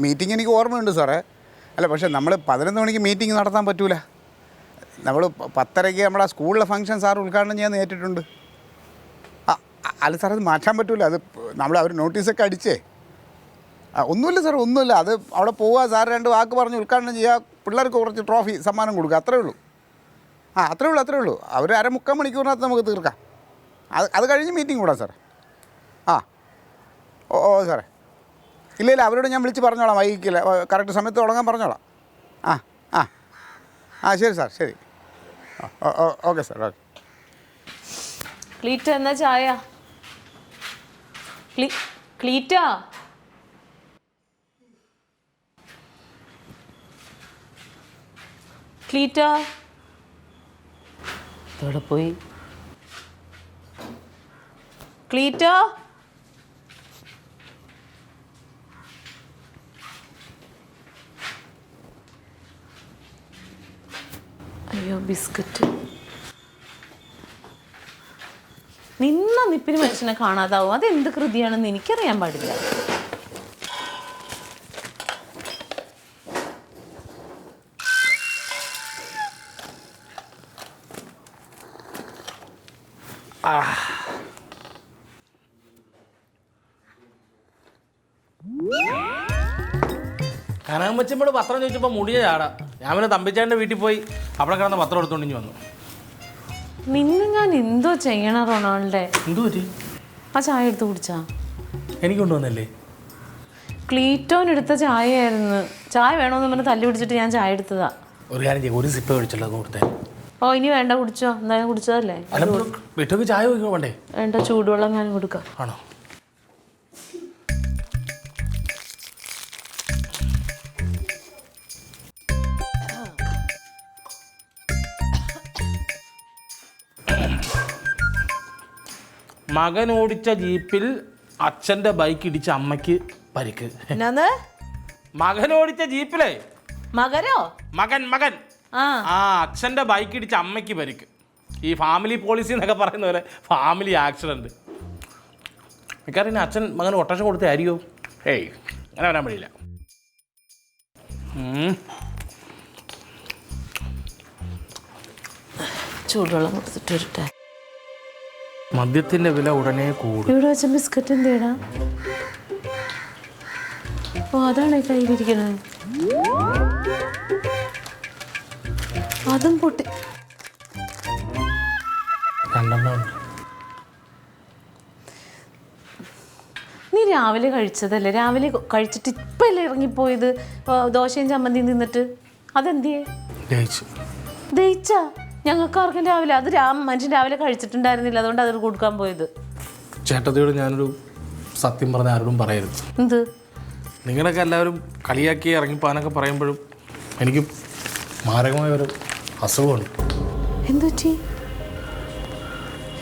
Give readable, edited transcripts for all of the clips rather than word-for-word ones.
Meeting എനിക്ക് ഓർമ്മയുണ്ട് സാറേ. അല്ല, പക്ഷേ നമ്മൾ 11 മണിക്ക് മീറ്റിംഗ് നടത്താൻ പറ്റൂല. നമ്മൾ 10:30 നമ്മുടെ സ്കൂളിലെ ഫംഗ്ഷൻ സാർ ഉദ്ഘാടനം ചെയ്യാൻ ഏറ്റിട്ടുണ്ട്. അല്ല സാർ, അത് മാറ്റാൻ പറ്റൂല. അത് അവർ നോട്ടീസൊക്കെ അടിച്ചേ. ഒന്നുമില്ല സാർ, ഒന്നുമില്ല. അത് അവിടെ പോവുക, സാർ 2 വാക്ക് പറഞ്ഞ് ഉദ്ഘാടനം ചെയ്യുക, പിള്ളേർക്ക് കുറച്ച് ട്രോഫി സമ്മാനം കൊടുക്കുക, അത്രേ ഉള്ളൂ. അത്രേ ഉള്ളൂ. അവർ 3/4 മണിക്കൂറിനകത്ത് നമുക്ക് തീർക്കാം. അത് കഴിഞ്ഞ് മീറ്റിംഗ് കൂടാം സാറേ. ഓ സാറേ, ഇല്ല അവരോട് ഞാൻ വിളിച്ച് പറഞ്ഞോളാം. വൈകിക്കില്ല, കറക്റ്റ് സമയത്ത് തുടങ്ങാൻ പറഞ്ഞോളാം. ശരി സാർ, ശരി. Okay sir, okay. ക്ലീറ്റ എന്നാ ചായ? ക്ലീറ്റ, ക്ലീറ്റ എവിടെ പോയി? ക്ലീറ്റ, അയ്യോ ബിസ്ക്കറ്റ്. നിന്ന നിപ്പിന് മനുഷ്യനെ കാണാതാവും. അതെന്ത് കൃതിയാണെന്ന് എനിക്കറിയാൻ പാടില്ല. കനകമ്മച്ചമ്മോട് പത്രം ചോദിച്ചപ്പോൾ മുടിയ ചാടാ. ഞാൻ പിന്നെ തമ്പിച്ചാൻ്റെ വീട്ടിൽ പോയി അവിടെ കിടന്ന പത്രം എടുത്തോണ്ടിഞ്ഞ് വന്നു. നിന്നെ ഞാൻ എന്തോ ചെയ്യണം റൊണാൾഡേ? എന്തു പറ്റി? ആ ചായ എടുത്ത് കുടിച്ചാ? എനിക്ക് കൊണ്ടുവന്നല്ലേ? ക്ലീറ്റോൻ എടുത്ത ചായയായിരുന്നു. ചായ വേണമെന്ന് പറഞ്ഞ് തല്ലി പിടിച്ചിട്ട് ഞാൻ ചായ എടുത്തതാ. ഒരു കാര്യം ചെയ്യും, ഒരു സിപ്പ് കഴിച്ചുള്ള കൊടുത്തേ. ഇനി വേണ്ട, കുടിച്ചോ. എന്തായാലും കുടിച്ചതല്ലേ. വീട്ടിൽ ചായ കുടിക്കാൻ വേണ്ടേ? വേണ്ട, ചൂടുവെള്ളം ഞാൻ കൊടുക്കാം. ആണോ? മകൻ ഓടിച്ച ജീപ്പിൽ അച്ഛൻ്റെ ബൈക്ക് ഇടിച്ച അമ്മയ്ക്ക് പരിക്ക്. മകൻ ഓടിച്ച ജീപ്പിലേ മകൻ അച്ഛൻ്റെ ബൈക്ക് ഇടിച്ച അമ്മയ്ക്ക് പരിക്ക്. ഈ ഫാമിലി പോളിസി എന്നൊക്കെ പറയുന്ന പോലെ ഫാമിലി ആക്സിഡൻറ്റ്. മിക്കവാറും അച്ഛൻ മകൻ കൊട്ടേഷൻ കൊടുത്തേ ആയിരിക്കോ? അങ്ങനെ വരാൻ വഴിയില്ല. ചൂടുവെള്ളം കൊടുത്തിട്ട് വരട്ടെ. മദ്യത്തിന്റെ വില ഉടനെ കൂടും. ഇവിടെ വെച്ച ബിസ്ക്കറ്റ് എന്തേടാ? അതാണ് കയ്യിലിരിക്കണത്. അതും പൊട്ടി. നീ രാവിലെ കഴിച്ചതല്ലേ? രാവിലെ കഴിച്ചിട്ട് ഇപ്പല്ലേ ഇറങ്ങിപ്പോയത്? ദോശയും ചമ്മന്തിയും തിന്നിട്ട് അതെന്തിയേ? ദഹിച്ചാ? ഞങ്ങൾക്ക് ആർക്കും രാവിലെ അത് മനുഷ്യൻ രാവിലെ കഴിച്ചിട്ടുണ്ടായിരുന്നില്ല, അതുകൊണ്ട് അത് കൊടുക്കാൻ പോയത്. ചേട്ടത്തിയോട് ഞാനൊരു സത്യം പറഞ്ഞ ആരോടും പറയരുത്. എന്ത്? നിങ്ങളൊക്കെ എല്ലാവരും കളിയാക്കി ഇറങ്ങിപ്പോകാനൊക്കെ പറയുമ്പോഴും എനിക്ക് മാരകമായ ഒരു അസുഖമുണ്ട്. എന്തുപറ്റി?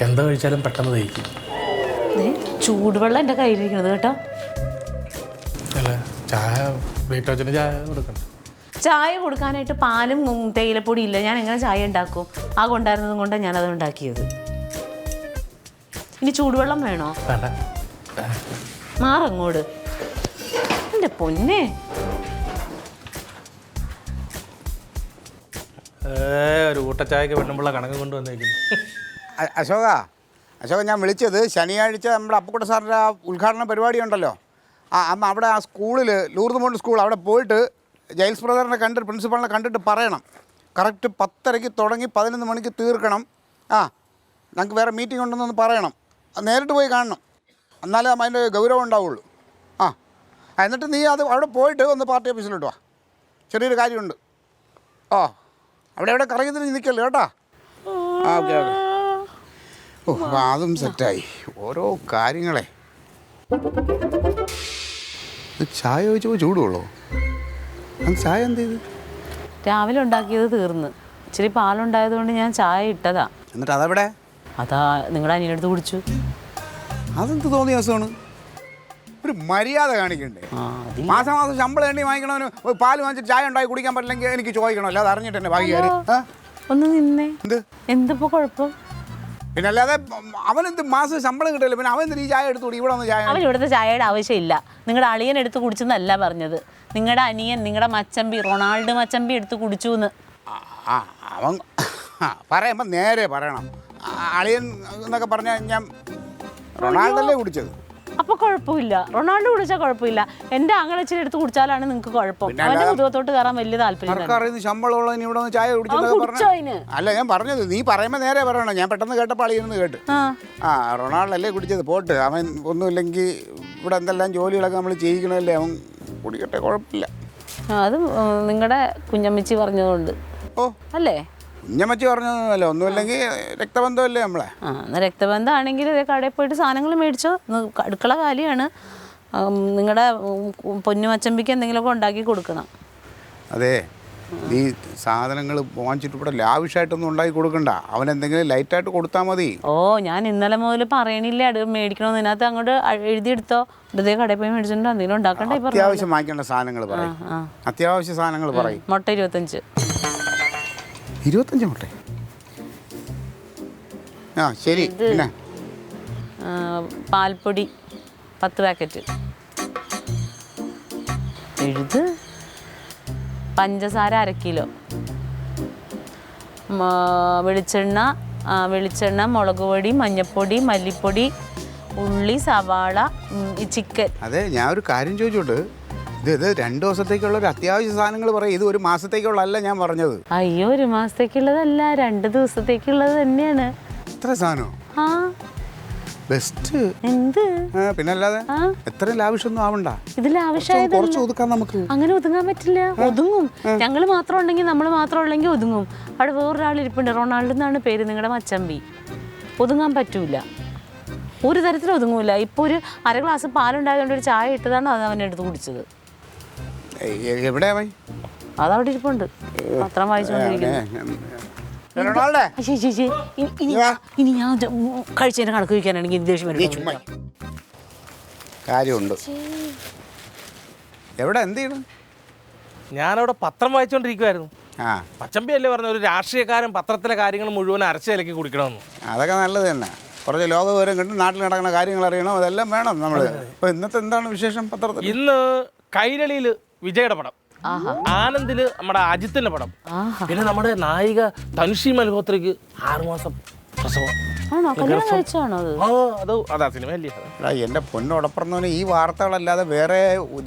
എന്താ കഴിച്ചാലും പെട്ടെന്ന് ദഹിക്കും. ചൂടുവെള്ളം എൻ്റെ കയ്യിലിരിക്കണത് കേട്ടോ. അല്ല, ചായ വീട്ടച്ഛന് ചായ കൊടുക്കണം. ചായ കൊടുക്കാനായിട്ട് പാലും തേയിലപ്പൊടി ഇല്ല. ഞാൻ എങ്ങനെ ചായ ഉണ്ടാക്കും? കൊണ്ടായിരുന്നതും കൊണ്ടാണ് ഞാനത് ഉണ്ടാക്കിയത്. ഇനി ചൂടുവെള്ളം വേണോ? മാറങ്ങോട് എൻ്റെ പൊന്നെ. ഒരു കൂട്ടച്ചായക്ക് പെണ്ണുമ്പിള്ള കണക്ക് കൊണ്ടുവന്നേക്കുന്നു. അശോക, ഞാൻ വിളിച്ചത് ശനിയാഴ്ച നമ്മുടെ അപ്പുക്കുട്ട സാറിൻ്റെ ഉദ്ഘാടന പരിപാടി ഉണ്ടല്ലോ. അന്ന് അവിടെ ആ സ്കൂളിൽ ലൂർദ് മൗണ്ട് സ്കൂൾ അവിടെ പോയിട്ട് ജെയിൽസ് ബ്രദറിനെ കണ്ടിട്ട് പ്രിൻസിപ്പളിനെ കണ്ടിട്ട് പറയണം. കറക്റ്റ് 10:30 തുടങ്ങി 11 മണിക്ക് തീർക്കണം. ഞങ്ങൾക്ക് വേറെ മീറ്റിംഗ് ഉണ്ടെന്നൊന്ന് പറയണം. നേരിട്ട് പോയി കാണണം, എന്നാലേ അതിൻ്റെ ഗൗരവം ഉണ്ടാവുള്ളൂ. എന്നിട്ട് നീ അത് അവിടെ പോയിട്ട് ഒന്ന് പാർട്ടി ഓഫീസിലോട്ട് വാ. ചെറിയൊരു കാര്യമുണ്ട്. അവിടെ കറങ്ങി നിൽക്കല്ലോ കേട്ടോ. ഓക്കെ. അതും സെറ്റായി. ഓരോ കാര്യങ്ങളെ ചായ ചോദിച്ചപ്പോൾ ചൂടുള്ളൂ. ചായ എന്ത് ചെയ്ത്? രാവിലെ ഉണ്ടാക്കിയത് തീർന്ന്. ഇച്ചിരി പാലുണ്ടായതുകൊണ്ട് ഞാൻ ചായ ഇട്ടതാ. എന്നിട്ട് അതെവിടെ? അതാ നിങ്ങളുടെ അനിയനടുത്ത് കുടിച്ചു. അതെന്ത് തോന്നിയ ദിവസമാണ്? ഒരു മര്യാദ കാണിക്കണ്ടേ? മാസം ശമ്പളം എണ്ണി വാങ്ങിക്കണവന് പാല് വാങ്ങിച്ചിട്ട് ചായ ഉണ്ടാക്കി കുടിക്കാൻ പറ്റില്ലെങ്കിൽ എനിക്ക് ചോദിക്കണമല്ലോ. അത് അറിഞ്ഞിട്ട് തന്നെ ബാക്കി കാര്യം. ഒന്ന് നിന്നേ. എന്തിപ്പോ കുഴപ്പം? പിന്നെ അല്ലാതെ അവനെന്ത് മാസം ശമ്പളം കിട്ടില്ല, പിന്നെ അവൻ എന്തിനാ ഈ ചായ എടുത്തു ഇവിടെ വന്ന് ചായ? അവൻ ഇവിടുത്തെ ചായയുടെ ആവശ്യമില്ല. നിങ്ങളുടെ അളിയൻ എടുത്ത് കുടിച്ചെന്നല്ല പറഞ്ഞത്, നിങ്ങളുടെ അനിയൻ നിങ്ങളുടെ മച്ചമ്പി റൊണാൾഡ് മച്ചമ്പി എടുത്ത് കുടിച്ചു എന്ന്. അവൻ പറയുമ്പോൾ നേരെ പറയണം. അളിയൻ എന്നൊക്കെ പറഞ്ഞാൽ ഞാൻ റൊണാൾഡല്ലേ കുടിച്ചത്. അപ്പൊ കുഴപ്പമില്ല, റൊണാൾഡോ കുടിച്ചാൽ കുഴപ്പമില്ല. എന്റെ ആങ്ങളച്ചിരി എടുത്ത് കുടിച്ചാലാണ് നിങ്ങൾക്ക് കുഴപ്പം. അവന്റെ മുതുകത്തോട്ട് കയറാൻ വലിയ താല്പര്യം. ശമ്പളമുള്ളതിന് ഇവിടെ വന്ന് ചായ കുടിച്ചത് അല്ല ഞാൻ പറഞ്ഞത്. നീ പറയുമ്പോൾ നേരെ പറയണം. ഞാൻ പെട്ടെന്ന് കേട്ടപ്പോൾ അളിയെന്ന് കേട്ട്. റൊണാൾഡല്ലേ കുടിച്ചത്, പോട്ട്. അവൻ ഒന്നുമില്ലെങ്കിൽ ഇവിടെ എന്തെല്ലാം ജോലികളൊക്കെ നമ്മൾ ചെയ്യിക്കണമല്ലേ, അവൻ കുടിക്കട്ടെ, കുഴപ്പമില്ല. അത് നിങ്ങളുടെ കുഞ്ഞമ്മച്ചി പറഞ്ഞതുകൊണ്ട് അല്ലേ? കുഞ്ഞമ്മച്ചി പറഞ്ഞതല്ല, ഒന്നുമില്ലെങ്കിൽ രക്തബന്ധമല്ലേ നമ്മളെ. എന്നാൽ രക്തബന്ധമാണെങ്കിൽ ഇതേ കടയിൽ പോയിട്ട് സാധനങ്ങൾ മേടിച്ചോ. അടുക്കള കാലിയാണ്. നിങ്ങളുടെ പൊന്നുമച്ചമ്പിക്ക് എന്തെങ്കിലുമൊക്കെ ഉണ്ടാക്കി കൊടുക്കണം. അതെ, നീ സാധനങ്ങൾ വാങ്ങിച്ചിട്ട് ഇവിടെ ലാവിഷായിട്ടൊന്നും ഉണ്ടാക്കി കൊടുക്കണ്ട. അവനെന്തെങ്കിലും ലൈറ്റായിട്ട് കൊടുത്താൽ മതി. ഞാൻ ഇന്നലെ മുതൽ പറയണില്ലേ അത് മേടിക്കണമെന്ന്. ഇതിനകത്ത് അങ്ങോട്ട് എഴുതിയെടുത്തോ. ഇതേ കടയിൽ പോയി മേടിച്ചിട്ടുണ്ടോ എന്തെങ്കിലും ഉണ്ടാക്കണ്ടേ? അത്യാവശ്യം വാങ്ങിക്കേണ്ട സാധനങ്ങൾ പറയും. അത്യാവശ്യ സാധനങ്ങൾ പറയും. മുട്ട 25. 25 മുട്ട? ശരി. പിന്നെ പാൽപ്പൊടി 10 പാക്കറ്റ് എഴുത്. പഞ്ചസാര 1 കിലോ. വെളിച്ചെണ്ണ, മുളക് പൊടി, മഞ്ഞൾപ്പൊടി, മല്ലിപ്പൊടി, ഉള്ളി, സവാള, ചിക്കൻ. അതെ, ഞാൻ ഒരു കാര്യം ചോദിച്ചോട്ട്. ഇത് 2 ദിവസത്തേക്കുള്ള ഒരു അത്യാവശ്യ സാധനങ്ങൾ പറയും. ഇത് 1 മാസത്തേക്കുള്ളതല്ല ഞാൻ പറഞ്ഞത്. അയ്യോ, 1 മാസത്തേക്കുള്ളതല്ല, 2 ദിവസത്തേക്കുള്ളത് തന്നെയാണ്. എത്ര സാധനം? ബെസ്റ്റ്. എന്ത്? പിന്നെ അല്ലാതെ എത്ര ലാവിഷൊന്നും ആവണ്ട. ഇതിൽ ആവശ്യമായത് കുറച്ച് ഒതുക്കാൻ നമുക്ക്. അങ്ങനെ ഒതുങ്ങാൻ പറ്റില്ല. ഒതുങ്ങും. ഞങ്ങൾ മാത്രം ഉണ്ടെങ്കിൽ, നമ്മൾ മാത്രം ഉള്ളെങ്കിൽ ഒതുങ്ങും. അവിടെ വേറൊരാൾ ഇരിപ്പുണ്ട്, റൊണാൾഡോ എന്നാണ് പേര്, നിങ്ങളുടെ മച്ചമ്പി. ഒതുങ്ങാൻ പറ്റൂല, ഒരു തരത്തിലും ഒതുങ്ങൂല. ഇപ്പോൾ ഒരു 1/2 ഗ്ലാസ് പാലുണ്ടായതുകൊണ്ട് ഒരു ചായ ഇട്ടതാണ് അത് അവൻ്റെ അടുത്ത് കുടിച്ചത്. എവിടെയാ? അതവിടെ ഇരിപ്പുണ്ട്, പത്രം വായിച്ചുകൊണ്ടിരിക്കുന്നു. ഇനി ഞാൻ കഴിച്ചതിന്റെ കണക്ക് വയ്ക്കാനാണെങ്കിൽ ദേഷ്യം കാര്യമുണ്ട്. എവിടെ എന്ത് ചെയ്യണം? ഞാനവിടെ പത്രം വായിച്ചുകൊണ്ടിരിക്കുവായിരുന്നു. പച്ചമ്പി അല്ലേ പറഞ്ഞ ഒരു രാഷ്ട്രീയക്കാരൻ പത്രത്തിലെ കാര്യങ്ങൾ മുഴുവൻ അരച്ചിലക്കി കുടിക്കണമെന്ന്. അതൊക്കെ നല്ലത് തന്നെ. കുറച്ച് ലോകവിവരം കണ്ട് നാട്ടിൽ നടക്കുന്ന കാര്യങ്ങൾ അറിയണം, അതെല്ലാം വേണം നമ്മൾ. ഇപ്പൊ ഇന്നത്തെ എന്താണ് വിശേഷം പത്രത്തിൽ? ഇന്ന് കൈരളിയിൽ വിജയുടെ പടം, ആനന്ദില് നമ്മുടെ അജിത്തിന്റെ പടം, പിന്നെ നമ്മുടെ നായിക തനുഷി മൽഹോത്രയ്ക്ക് 6 മാസം പ്രസവം. എൻ്റെ പൊന്നോടപ്പുറന്നവന് ഈ വാർത്തകളല്ലാതെ വേറെ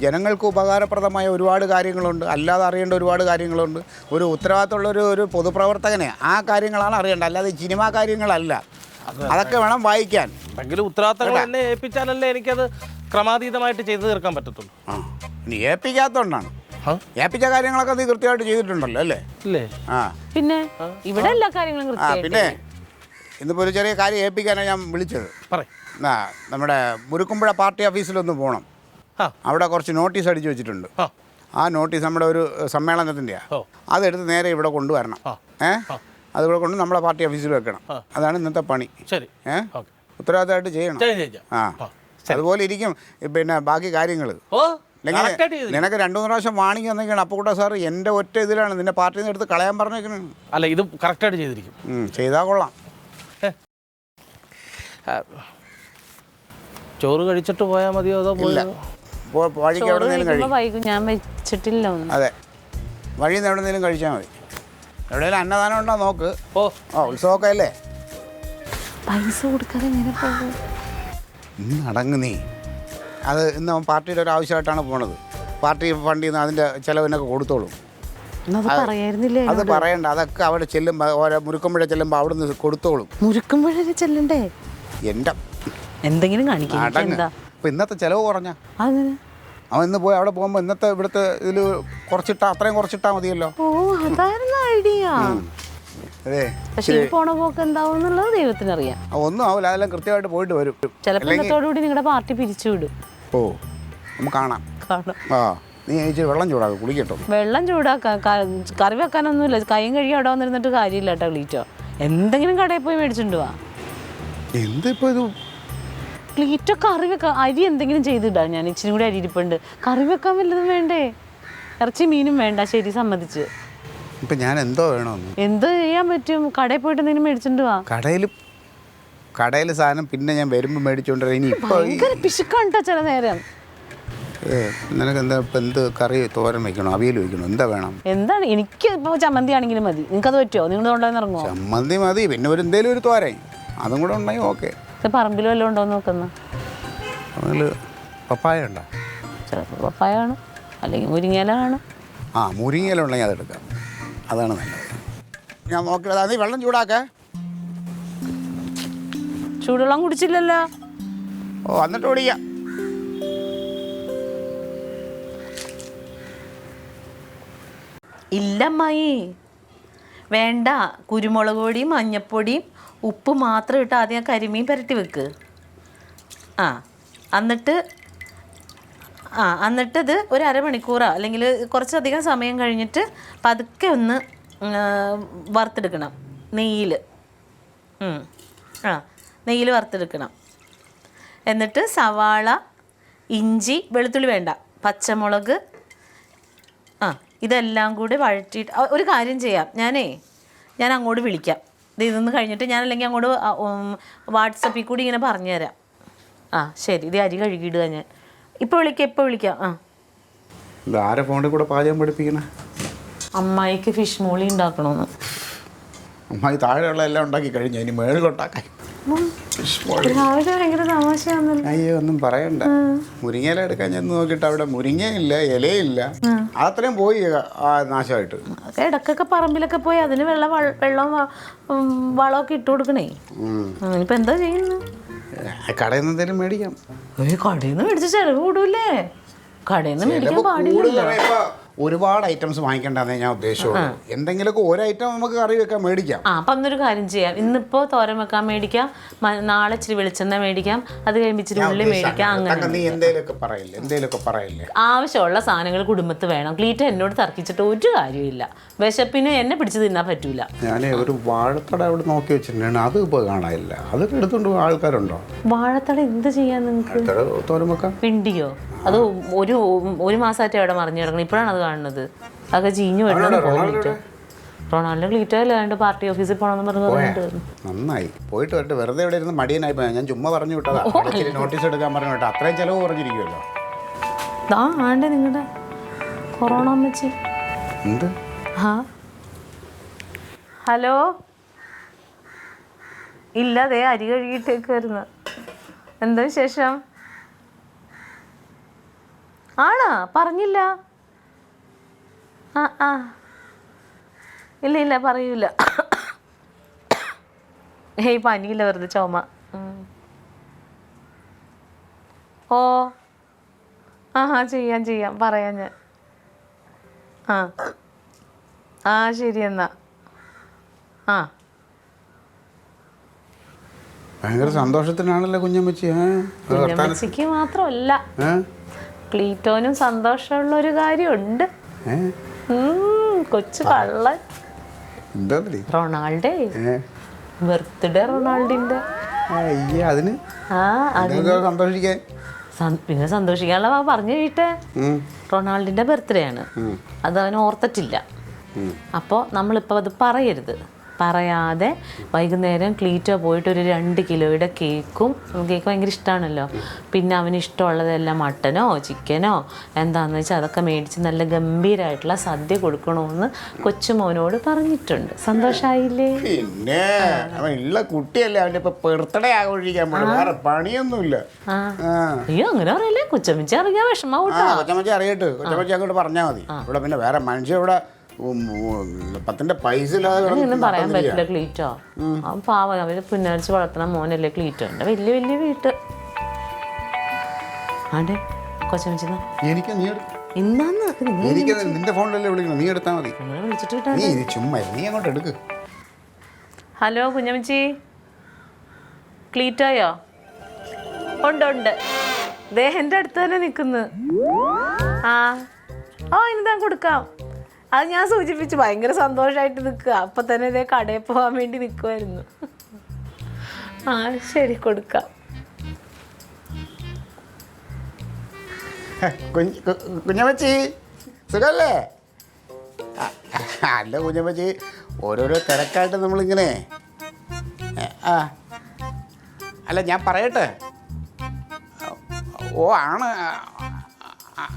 ജനങ്ങൾക്ക് ഉപകാരപ്രദമായ ഒരുപാട് കാര്യങ്ങളുണ്ട്, അല്ലാതെ അറിയേണ്ട ഒരുപാട് കാര്യങ്ങളുണ്ട്. ഒരു ഉത്തരവാദിത്തമുള്ള ഒരു പൊതുപ്രവർത്തകനെ ആ കാര്യങ്ങളാണ് അറിയേണ്ടത്, അല്ലാതെ സിനിമാ കാര്യങ്ങളല്ല. അതൊക്കെ വേണം വായിക്കാൻ. എന്തെങ്കിലും ഉത്തരവാദിത്തങ്ങൾ എന്നെ ഏൽപ്പിച്ചാലല്ലേ എനിക്കത് ക്രമാതീതമായിട്ട് ചെയ്തു തീർക്കാൻ പറ്റത്തുള്ളൂ. നീ ഏൽപ്പിക്കാത്തോണ്ടാണ്. ഏൽപ്പിച്ച കാര്യങ്ങളൊക്കെ നീ കൃത്യമായിട്ട് ചെയ്തിട്ടുണ്ടല്ലോ അല്ലേ? പിന്നെ ഇവിടെ എല്ലാ കാര്യങ്ങളും പിന്നെ ഇന്നിപ്പോൾ ഒരു ചെറിയ കാര്യം ഏൽപ്പിക്കാനാണ് ഞാൻ വിളിച്ചത്. നമ്മുടെ മുരുക്കുമ്പുഴ പാർട്ടി ഓഫീസിലൊന്ന് പോകണം. അവിടെ കുറച്ച് നോട്ടീസ് അടിച്ചു വെച്ചിട്ടുണ്ട്. ആ നോട്ടീസ് നമ്മുടെ ഒരു സമ്മേളനത്തിൻ്റെയാണ്. അതെടുത്ത് നേരെ ഇവിടെ കൊണ്ടുവരണം. അതിവിടെ കൊണ്ട് നമ്മളെ പാർട്ടി ഓഫീസിൽ വെക്കണം. അതാണ് ഇന്നത്തെ പണി. ഉത്തരവാദിത്തമായിട്ട് ചെയ്യണം. അതുപോലെ ഇരിക്കും പിന്നെ ബാക്കി കാര്യങ്ങൾ. നിനക്ക് 2-3 പ്രാവശ്യം വാണിംഗ് തന്നേക്കാണ് അപ്പുകുട്ട സാർ. എൻ്റെ ഒറ്റ ഇതിലാണ് നിന്നെ പാർട്ടിയിൽ നിന്ന് എടുത്ത് കളയാൻ പറഞ്ഞേക്കുന്നത്. അല്ല, ഇത് കറക്റ്റായിട്ട് ചെയ്തിരിക്കും. ചെയ്താൽ കൊള്ളാം. ചോറ് കഴിച്ചിട്ട് പോയാൽ മതിയോ? അതോ വഴിക്ക് എവിടെന്നെങ്കിലും കഴിക്കും. ഞാൻ വെച്ചിട്ടില്ല. അതെ, വഴിയിൽ നിന്ന് എവിടെന്നെങ്കിലും കഴിച്ചാൽ മതി. എവിടെയെങ്കിലും അന്നദാനം ഉണ്ടോ നോക്ക്. ഉത്സവമൊക്കെ അല്ലേ. പൈസ കൊടുക്കാതെ അടങ്ങ് നീ. അത് ഇന്ന് അവൻ പാർട്ടിയുടെ ഒരു ആവശ്യമായിട്ടാണ് പോണത്. പാർട്ടി ഫണ്ടിൽ നിന്ന് അതിൻ്റെ ചിലവിനൊക്കെ കൊടുത്തോളും. അത് പറയണ്ട, അതൊക്കെ അവിടെ ചെല്ലുമ്പോൾ ഓരോ മുരുക്കുമ്പുഴ ചെല്ലുമ്പോൾ അവിടെ നിന്ന് കൊടുത്തോളും. മുരുക്കുമ്പുഴ ചെല്ലണ്ടേ? എൻ്റെ എന്തെങ്കിലും കാണിക്കും. ഇപ്പം ഇന്നത്തെ ചിലവ് കുറഞ്ഞ അവൻ ഇന്ന് പോയി അവിടെ പോകുമ്പോൾ ഇന്നത്തെ ഇവിടുത്തെ ഇതിൽ കുറച്ചിട്ടാ അത്രയും കുറച്ചിട്ടാൽ മതിയല്ലോ. അതായിരുന്നു ഐഡിയ. അതെ, പക്ഷേ ഈ പോണ പോക്ക് എന്താവും എന്നുള്ളത് ദൈവത്തിനറിയാം. ഒന്നും ആവില്ല, അതെല്ലാം കൃത്യമായിട്ട് പോയിട്ട് വരും. ചിലപ്പോൾ ഇന്നത്തോടുകൂടി നിങ്ങളുടെ പാർട്ടി പിരിച്ചുവിടും. നമുക്ക് കാണാം. നീ ചേച്ചി വെള്ളം ചൂടാക്കും, കുളിക്കട്ടോ. വെള്ളം ചൂടാക്കാം, കറി വെക്കാനൊന്നുമില്ല. കൈയും കഴുകി അവിടെ വന്നിരുന്നിട്ട് കാര്യമില്ല കേട്ടോ. ക്ലീറ്റോ എന്തെങ്കിലും കടയിൽ പോയി മേടിച്ചിട്ട് വാ. എന്തിപ്പോ ഇത്? ക്ലീറ്റോ കറി വെക്കാം. അരി എന്തെങ്കിലും ചെയ്തിടാം. ഞാൻ ഇച്ചിരി കൂടി അരി ഇരിപ്പുണ്ട്. കറി വെക്കാൻ വല്ലതും വേണ്ടേ? ഇറച്ചി മീനും വേണ്ട. ശരി, സമ്മതിച്ച്. ഇപ്പം ഞാൻ എന്തോ വേണമെന്ന്? എന്ത് ചെയ്യാൻ പറ്റും? കടയിൽ പോയിട്ട് എന്തെങ്കിലും മേടിച്ചിട്ട് വാ. കടയിൽ കടയിൽ സാധനം പിന്നെ ഞാൻ വരുമ്പോൾ മേടിച്ചുകൊണ്ടിരുന്നത്. ഇനി ഇപ്പോൾ ഭയങ്കര പിശുക്കാണ് ചില നേരം. നിനക്ക് എന്താ ഇപ്പം എന്ത് കറി തോരൻ വയ്ക്കണോ, അവിയൽ വയ്ക്കണോ, എന്താ വേണം? എന്താണ് എനിക്ക് ഇപ്പോൾ ചമ്മന്തി ആണെങ്കിലും മതി. നിങ്ങൾക്കത് പറ്റുമോ? നിങ്ങൾ കൊണ്ടുവന്ന് ഇറങ്ങുമോ? ചമ്മന്തി മതി, പിന്നെ എന്തേലും ഒരു തോരൻ അതും കൂടെ ഉണ്ടെങ്കിൽ ഓക്കെ. പറമ്പിലും വല്ലതും ഉണ്ടോ എന്ന് നോക്കുന്ന? അതിൽ പപ്പായ ഉണ്ടോ? ചിലപ്പോൾ പപ്പായ ആണ്, അല്ലെങ്കിൽ മുരിങ്ങയില ആണ്. മുരിങ്ങയില ഉണ്ടെങ്കിൽ അതെടുക്കാം, അതാണ് നല്ലത്. ഞാൻ നോക്കിയത് നീ വെള്ളം ചൂടാക്കേ. ചൂടുവെള്ളം കുടിച്ചില്ലല്ലോ. എന്നിട്ട് ഓടിക്കാം. ഇല്ലമ്മായി, വേണ്ട. കുരുമുളക് പൊടിയും മഞ്ഞപ്പൊടിയും ഉപ്പ് മാത്രം ഇട്ട് ആദ്യം കരിമീൻ പുരട്ടി വെക്ക്. എന്നിട്ടത് ഒരു അരമണിക്കൂറോ അല്ലെങ്കിൽ കുറച്ചധികം സമയം കഴിഞ്ഞിട്ട് പതുക്കെ ഒന്ന് വറുത്തെടുക്കണം നെയ്യിൽ. നെയ്യിൽ വറുത്തെടുക്കണം. എന്നിട്ട് സവാള, ഇഞ്ചി, വെളുത്തുള്ളി വേണ്ട, പച്ചമുളക്, ഇതെല്ലാം കൂടി വഴറ്റിയിട്ട് ഒരു കാര്യം ചെയ്യാം. ഞാൻ അങ്ങോട്ട് വിളിക്കാം. ഇതൊന്ന് കഴിഞ്ഞിട്ട് ഞാനല്ലെങ്കിൽ അങ്ങോട്ട് വാട്സപ്പിൽ കൂടി ഇങ്ങനെ പറഞ്ഞുതരാം. ശരി, ഇത് അരി കഴുകിയിടുക ഞാൻ. ഇപ്പോൾ വിളിക്കാം. ആരെ ഫോണിൽ കൂടെ പാചകം പഠിപ്പിക്കണേ? അമ്മായിക്ക് ഫിഷ് മോളി ഉണ്ടാക്കണമെന്ന്. അമ്മായി താഴെയുള്ള എല്ലാം ഉണ്ടാക്കി കഴിഞ്ഞു, ഇനി മേളിലുണ്ടാക്കാൻ. രാവിലെ ഭയങ്കര തമാശയാണല്ലോ. അയ്യോ, ഒന്നും പറയണ്ട. മുരിങ്ങയില എടുക്കാൻ ഞാൻ നോക്കിയിട്ട് അവിടെ മുരിങ്ങയില്ല, ഇലയില്ല. അത്രയും പോയി നാശമായിട്ട്. ഇടക്കൊക്കെ പറമ്പിലൊക്കെ പോയി അതിന് വെള്ളവും വളമൊക്കെ ഇട്ട് കൊടുക്കണേ. ഇനിയിപ്പോൾ എന്താ ചെയ്യുന്നത്? കടയിൽ നിന്ന് എന്തെങ്കിലും മേടിക്കാം. കടയിൽ നിന്ന് മേടിച്ച ചിലവ് കൂടൂല്ലേ? കടയിൽ നിന്ന് മേടിക്കാൻ പാടില്ല. ഒരുപാട് ഐറ്റംസ് വാങ്ങിക്കണ്ടെന്നേ ഞാൻ ഉദ്ദേശിച്ചുള്ളൂ. എന്തെങ്കിലുമൊക്കെ ഒരു ഐറ്റം നമുക്ക് കറി വെക്കാൻ മേടിക്കാം. അപ്പം അന്നൊരു കാര്യം ചെയ്യാം. ഇന്നിപ്പോൾ തോരൻ വെക്കാൻ മേടിക്കാം, നാളെ ഇച്ചിരി വെളിച്ചെണ്ണ മേടിക്കാം, അത് കഴിയുമ്പോൾ ഇച്ചിരി ഉള്ളി മേടിക്കാം. അങ്ങനെ പറയില്ലേ. ആവശ്യമുള്ള സാധനങ്ങൾ കുടുംബത്ത് വേണം. ക്ലീറ്റ എന്നോട് തർക്കിച്ചിട്ട് ഒരു കാര്യമില്ല. വിശപ്പിന് എന്നെ പിടിച്ച് തിന്നാൻ പറ്റൂല. ഞാൻ ഒരു വാഴത്തട അവിടെ നോക്കി വെച്ചിട്ടുണ്ടാണ്, അത് ഇപ്പോൾ കാണാനില്ല. അതൊക്കെ എടുത്തോണ്ട് ആൾക്കാരുണ്ടോ? വാഴത്തട എന്ത് ചെയ്യാൻ നിങ്ങൾക്ക്? തോരൻ വെക്കാം. പിണ്ടിയോ? അത് ഒരു മാസമായിട്ട് അവിടെ മറിഞ്ഞു കിടക്കണം. ഇപ്പോഴാണ് അത് കാണുന്നത്. അതൊക്കെ ചീഞ്ഞു വരുന്നത്. റൊണാൾഡോ ക്ലീറ്റോ അല്ലാണ്ട് പാർട്ടി ഓഫീസിൽ പോകണമെന്ന് പറഞ്ഞിട്ട് നന്നായി. പോയിട്ട് വരട്ടെ. വെറുതെ ഇവിടെ ഇരുന്ന് മടിയനായി പോയാൽ ഞാൻ ചുമ്മാ പറഞ്ഞു വിട്ടതാ. നോട്ടീസ് എടുക്കാൻ പറഞ്ഞു വിട്ടാ. അത്രയും ചിലവ് പറഞ്ഞിരിക്കുമല്ലോ. ആണ്ടേ നിങ്ങളുടെ കൊറോണ അമ്മച്ചി. എന്ത്? ഹലോ. ഇല്ല, അതേ അരി കഴുകിയിട്ടേക്ക് വരുന്ന. എന്താ വിശേഷം? ആണോ? പറഞ്ഞില്ല. ഇല്ല പറയൂല. പനിയില്ല, വെറുതെ ചുമ. ചെയ്യാം പറയാം ഞാൻ. ശരി എന്നാ. ഭയങ്കര സന്തോഷത്തിനാണല്ലോ കുഞ്ഞമ്മച്ചി. കുഞ്ഞമ്മച്ചിക്ക് മാത്രമല്ല, ക്ലീറ്റോനും സന്തോഷമുള്ള ഒരു കാര്യമുണ്ട്. കൊച്ചു കള്ളൻ റൊണാൾഡേ ബർത്ത്ഡേ. റൊണാൾഡിന്റെ പിന്നെ സന്തോഷിക്കാനുള്ള പറഞ്ഞു കേട്ടെ. റൊണാൾഡിന്റെ ബർത്ത്ഡേ ആണ്, അത് അവൻ ഓർത്തിട്ടില്ല. അപ്പോൾ നമ്മളിപ്പോൾ അത് പറയരുത്. പറയാതെ വൈകുന്നേരം ക്ലീറ്റോ പോയിട്ട് ഒരു 2 കിലോയുടെ കേക്ക് ഭയങ്കര ഇഷ്ടമാണല്ലോ. പിന്നെ അവന് ഇഷ്ടമുള്ളതെല്ലാം മട്ടനോ ചിക്കനോ എന്താണെന്ന് വെച്ചാൽ അതൊക്കെ മേടിച്ച് നല്ല ഗംഭീരമായിട്ടുള്ള സദ്യ കൊടുക്കണമെന്ന് കൊച്ചുമോനോട് പറഞ്ഞിട്ടുണ്ട്. സന്തോഷമായില്ലേ? പിന്നെ ഉള്ള കുട്ടിയല്ലേ, അവൻ്റെ ഇപ്പൊ ബർത്ത്ഡേ ആഘോഷിക്കാൻ വേറെ പണിയൊന്നുമില്ല. അയ്യോ, അങ്ങനെ പറയല്ലേ. കൊച്ചമ്മച്ചി അറിയാൻ വിഷമാവൂട്ടോ. കൊച്ചമ്മച്ചി അറിയട്ടെ, കൊച്ചമ്മച്ചി അങ്ങോട്ട് പറഞ്ഞാൽ മതി. ഇവിടെ പിന്നെ വേറെ മനുഷ്യ ഇവിടെ 10 പൈസ പറയാൻ പറ്റില്ല. ക്ലീറ്റോ പാവം, അവര് പുന്നരിച്ച് വളർത്തണ മോനല്ലേ ക്ലീറ്റോ. ഉണ്ട് വലിയ വീട്ട്. ആണ്ടേ കൊച്ചമ്മച്ചി നിന്റെ ഫോണിലല്ലേ വിളിക്കണം, നീ എടുത്താൽ മതി. നീ അങ്ങോട്ട് എടുക്ക്. ഹലോ കുഞ്ഞമ്മച്ചി, ക്ലീറ്റോയോ? ഉണ്ട്. ദേഹന്റെ അടുത്ത് തന്നെ നിൽക്കുന്നു. ഇനി കൊടുക്കാം. അത് ഞാൻ സൂചിപ്പിച്ചു. ഭയങ്കര സന്തോഷമായിട്ട് നിൽക്കുക. അപ്പം തന്നെ ഇതേ കടയിൽ പോകാൻ വേണ്ടി നിൽക്കുമായിരുന്നു. ശരി, കൊടുക്കാം. കുഞ്ഞമ്മച്ചി സുഖല്ലേ? അല്ല കുഞ്ഞമ്മച്ചി, ഓരോരോ തിരക്കായിട്ട് നമ്മളിങ്ങനെ അല്ല ഞാൻ പറയട്ടെ. ഓ ആണ്,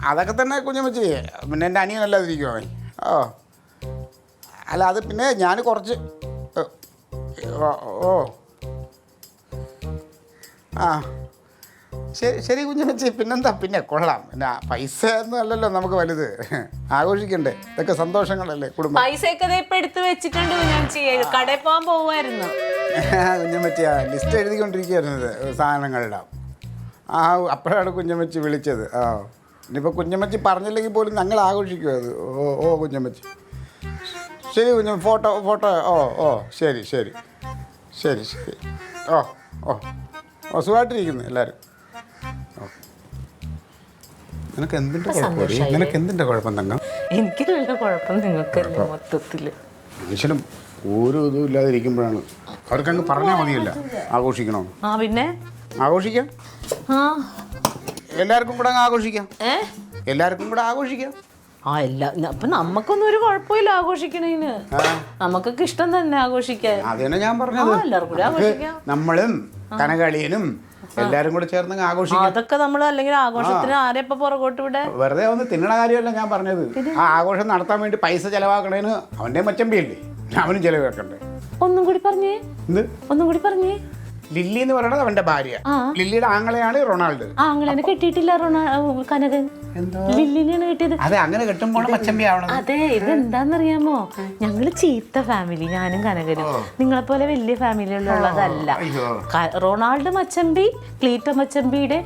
അതൊക്കെ തന്നെ കുഞ്ഞമ്മച്ചി. പിന്നെ എൻ്റെ അനിയനല്ലാതിരിക്കുമോ അവൻ? ഓ അല്ല അത് പിന്നെ ഞാൻ കുറച്ച് ഓ ആ ശരി ശരി കുഞ്ഞമ്മച്ചി. പിന്നെന്താ, പിന്നെ കൊള്ളാം. പിന്നെ പൈസ ഒന്നും അല്ലല്ലോ നമുക്ക് വലുത്, ആഘോഷിക്കണ്ടേ? ഇതൊക്കെ സന്തോഷങ്ങളല്ലേ കുടുംബം. പൈസയൊക്കെ ഇപ്പൊ എടുത്ത് വെച്ചിട്ടുണ്ട് കുഞ്ഞമ്മച്ചി, കടയിൽ പോകാൻ പോവായിരുന്നു. കുഞ്ഞമ്മച്ചി ലിസ്റ്റ് എഴുതിക്കൊണ്ടിരിക്കുകയായിരുന്നത് സാധനങ്ങളുടെ. ആ അപ്പോഴാണ് കുഞ്ഞമ്മച്ചി വിളിച്ചത്. ആ ഇനിയിപ്പോൾ കുഞ്ഞമ്മച്ചി പറഞ്ഞില്ലെങ്കിൽ പോലും ഞങ്ങൾ ആഘോഷിക്കും അത്. ഓ കുഞ്ഞമ്മച്ചി ശരി ഫോട്ടോ ഓ ഓ ശരി ശരി ശരി ശരി. ഓ ഓ ഓ സുഖമായിട്ടിരിക്കുന്നു എല്ലാവരും. ഓ നിനക്ക് എന്തിൻ്റെ കുഴപ്പം? നിനക്ക് എന്തിൻ്റെ കുഴപ്പം തങ്കം? എനിക്ക് നല്ല കുഴപ്പം നിങ്ങൾക്കല്ലേ മൊത്തത്തില്. മനുഷ്യനും ഒരു ഇതും ഇല്ലാതിരിക്കുമ്പോഴാണ് അവർക്കങ്ങ് പറഞ്ഞാൽ മതിയല്ല ആഘോഷിക്കണോ. ആ പിന്നെ ആഘോഷിക്കാം, ആ എല്ലാവർക്കും കൂടെ അങ്ങ് ആഘോഷിക്കാം. എല്ലാവർക്കും കൂടെ ആഘോഷിക്കാം. ആ അപ്പൊ നമുക്കൊന്നും ഒരു കുഴപ്പമില്ല ആഘോഷിക്കണേന്. നമുക്കൊക്കെ ഇഷ്ടം തന്നെ ആഘോഷിക്കാൻ. അത് തന്നെ ഞാൻ പറഞ്ഞത്. എല്ലാവർക്കും കൂടെ ആഘോഷിക്കാം. നമ്മളും കനകളിയനും എല്ലാരും കൂടെ ചേർന്ന് ആഘോഷിക്കാം. അതൊക്കെ നമ്മൾ അല്ലെങ്കിൽ ആഘോഷത്തിന് ആരെ ഇപ്പൊ പുറകോട്ട് ഇവിടെ വെറുതെ ഒന്ന് തിന്നണ കാര്യമല്ല ഞാൻ പറഞ്ഞത്. ആ ആഘോഷം നടത്താൻ വേണ്ടി പൈസ ചെലവാക്കണേന് അവന്റെ മച്ചമ്പിയല്ലേ, അവനും ചെലവാക്കണ്ടേ. ഒന്നും കൂടി പറഞ്ഞേ, ഒന്നും കൂടി പറഞ്ഞേ. ലില്ലി എന്ന് പറയണത് അവന്റെ ഭാര്യ. ലില്ലിയുടെ ആങ്ങളെയാണ് റൊണാൾഡ്. ആങ്ങളെനെ കെട്ടിയിട്ടില്ല കനകൻ, ലില്ലിനെയാണ് കെട്ടിയത്. അതെ, അങ്ങനെ കെട്ടുമ്പോൾ മച്ചമ്പി ആവണം. അതെ, ഇതെന്താന്നറിയാമോ, ഞങ്ങള് ചീത്ത ഫാമിലി, ഞാനും കനകനും. നിങ്ങളെ പോലെ വലിയ ഫാമിലിയിലുള്ളതല്ല. റൊണാൾഡ് മച്ചമ്പി ക്ലീറ്റ മച്ചമ്പിയുടെ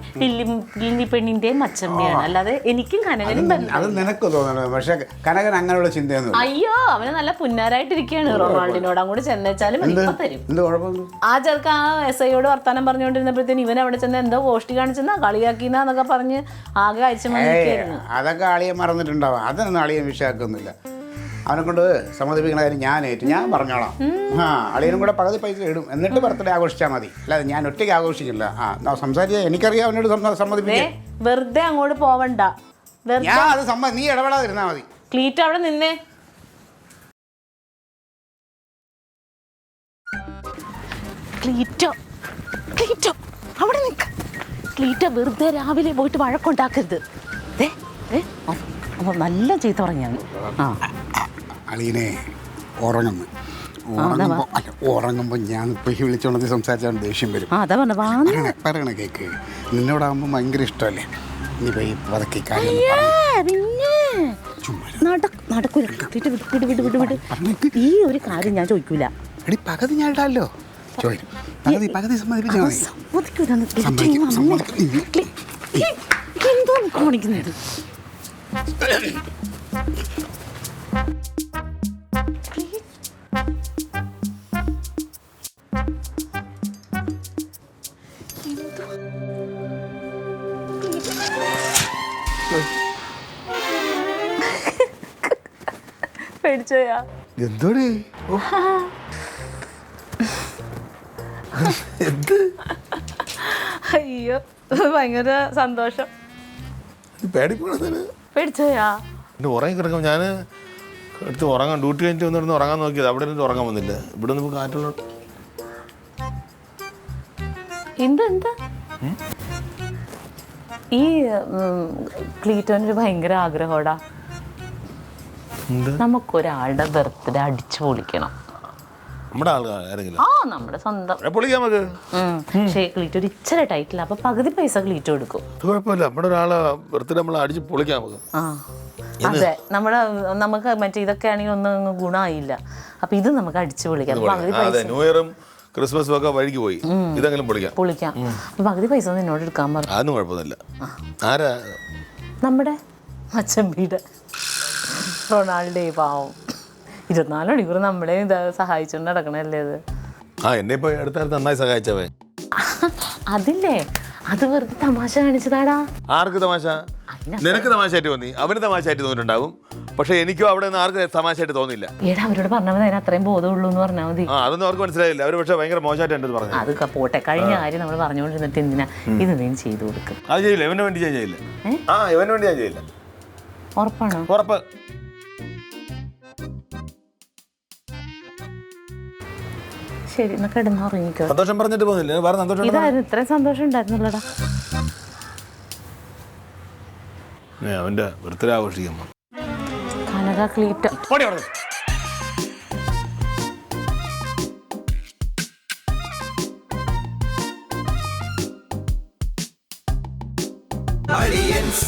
ലില്ലി പെണ്ണിന്റെ മച്ചമ്പിയാണ്. അല്ലാതെ എനിക്കും കനകനും അത് നിനക്ക് തോന്നണം. പക്ഷെ കനകൻ അങ്ങനെയുള്ള ചിന്തയൊന്നും. അയ്യോ, അവന് നല്ല പുന്നാരായിട്ടിരിക്കുകയാണ്. റൊണാൾഡിനോട് അങ്ങോട്ട് ചെന്നേച്ചാലും എന്ത് കുഴപ്പമൊന്നും. ആ ചെറുക്ക SIയോട് വർത്താനം പറഞ്ഞുകൊണ്ടിരുന്നപ്പോഴത്തേന് ഇവൻ അവിടെ ചെന്ന് എന്തോ ഗോഷ്ടി കാണിച്ചെന്നാ കളിയാക്കിന്നൊക്കെ പറഞ്ഞ് ആകെ അയച്ചു. അതൊക്കെ അളിയെ മറന്നിട്ടുണ്ടാവും. അതൊന്നും അളിയെ വിഷയാക്കൊന്നുമില്ല. അവനെ കൊണ്ട് സമ്മതിപ്പിക്കുന്ന കാര്യം ഞാൻ പറഞ്ഞോളാം. അളിയനും കൂടെ പകുതി പൈസ ഇടും, എന്നിട്ട് ബർത്ത്ഡേ ആഘോഷിച്ചാൽ മതി. അല്ലാതെ ഞാൻ ഒറ്റയ്ക്ക് ആഘോഷിക്കില്ല. സംസാരിച്ചാൽ എനിക്കറിയാം അവനോട് സമ്മതിപ്പിക്കാൻ. വെറുതെ അങ്ങോട്ട് പോവണ്ട. നീ ഇടപെടാതിരുന്നാ മതി. ക്ലീറ്റ് അവിടെ നിന്നേ. ക്ലീറ്റോ അവിടെ നിൽക്ക. ക്ലീറ്റോ വെറുതെ രാവിലെ പോയിട്ട് വഴക്കുണ്ടാക്കരുത്. നല്ല ചീത്ത പറഞ്ഞാൽ അളിയനെ ഉറങ്ങുമ്പോ ഞാൻ ഇപ്പൊ ഈ വിളിച്ചോണ്ട് സംസാരിച്ചാൽ ദേഷ്യം വരും. പറയണ കേക്ക്. നിന്നോടാകുമ്പോ ഭയങ്കര ഇഷ്ടമല്ലേ. ഇനിയിപ്പോ ഈ പതക്കി കാര്യം നടക്കൂല. ഈ ഒരു കാര്യം ഞാൻ ചോദിക്കൂല. എടി പകുതി ഞാൻ ഇടാല്ലോ. പകുതി സമ്മതിപ്പിച്ചാൽ എന്തോ കാണിക്കുന്നത്. പേടിച്ചോയാ? എന്തോടെ അയ്യോ, ഭയങ്കര സന്തോഷം. പേടിച്ചോയാ? ഉറങ്ങി കിടക്കും. ഞാൻ എടുത്ത് ഉറങ്ങാൻ ഡ്യൂട്ടി കഴിഞ്ഞിട്ട് വന്നിരുന്ന് ഉറങ്ങാൻ നോക്കിയത്. അവിടെ ഇരുന്ന് ഉറങ്ങാൻ വന്നില്ല. ഇവിടെ നിന്ന് കാറ്റുള്ള എന്താ ഈ ക്ലീറ്റോനൊരു ഭയങ്കര ആഗ്രഹോടാ. നമുക്കൊരാളുടെ ബർത്ത്ഡേ അടിച്ചു പൊളിക്കണം. നമ്മുടെ ആരെങ്കിലും നമ്മുടെ സ്വന്തം പൊളിക്കാം നമുക്ക്. പക്ഷേ ക്ലീറ്റോ ഒരു ഇച്ചിരി ടൈറ്റില്ല. അപ്പൊ പകുതി പൈസ ക്ലീറ്റോ എടുക്കും. കുഴപ്പമില്ല. നമ്മുടെ ഒരാളെ ബർത്ത്ഡേ നമ്മൾ അടിച്ച് പൊളിക്കാം നമുക്ക്. അതെ, നമുക്ക് മറ്റേ ഇതൊക്കെ ആണെങ്കിൽ ഒന്നും ഗുണമായില്ല. അപ്പൊ ഇത് നമുക്ക് അടിച്ചു പൊളിക്കാം. ന്യൂ ഇയറും ക്രിസ്മസും ഒക്കെ വഴിക്ക് പോയി. ഇതെങ്കിലും പൊളിക്കാം. അപ്പൊ പകുതി പൈസ നിന്നോട് എടുക്കാൻ പറഞ്ഞു. അതൊന്നും കുഴപ്പമൊന്നുമില്ല. ആരാ? നമ്മുടെ മച്ചമ്പീടെ റൊണാൾഡേ. പാവം 24 മണിക്കൂർ നമ്മളെ സഹായിച്ചോണ്ട് നടക്കണല്ലേ അത്. എന്നെ ഇപ്പൊ അടുത്തായിരുന്നു നന്നായി സഹായിച്ചവേ. അതില്ലേ, അത് വെറുതെ തമാശ കാണിച്ചതാടാ. ആർക്ക് തമാശ? നിനക്ക് തമാശയായിട്ട് തോന്നി, അവന് തമാശയായിട്ട് തോന്നിയിട്ടുണ്ടാവും. പക്ഷെ എനിക്കും അവിടെ നിന്ന് ആർക്ക് തമാശയായിട്ട് തോന്നില്ല. ഏടാ, അവരോട് പറഞ്ഞാൽ മതി, അതിന് അത്രയും ബോധമുള്ളൂ എന്ന് പറഞ്ഞാൽ മതി. അതൊന്നും അവർക്ക് മനസ്സിലായില്ല. അവർ പക്ഷെ ഭയങ്കര മോശമായിട്ട് എൻ്റെ പറഞ്ഞു. അത് പോട്ടെ, കഴിഞ്ഞ കാര്യം നമ്മൾ പറഞ്ഞുകൊണ്ടിരുന്നിട്ട് എന്തിനാ ഇത് നീ ചെയ്തു കൊടുക്കും? അത് ചെയ്യില്ല. ഇവന് വേണ്ടി ഞാൻ ചെയ്യില്ല. ഇവന് വേണ്ടി ഞാൻ ചെയ്യില്ല. ഉറപ്പാണോ? ഉറപ്പ്. ശരി, എന്നാ കിടന്നുറങ്ങിക്കോ. സന്തോഷം പറഞ്ഞിട്ട് പോകുന്നില്ല, വേറെ സന്തോഷം ഇതായിരുന്നു ഇത്രയും സന്തോഷം ഉണ്ടായിരുന്നുള്ളടാ. അവൻ്റെ ബർത്ത്ഡേ ആഘോഷിക്കാൻ കനക ക്ലീറ്റോ. ഓടി അവിടെ Aliens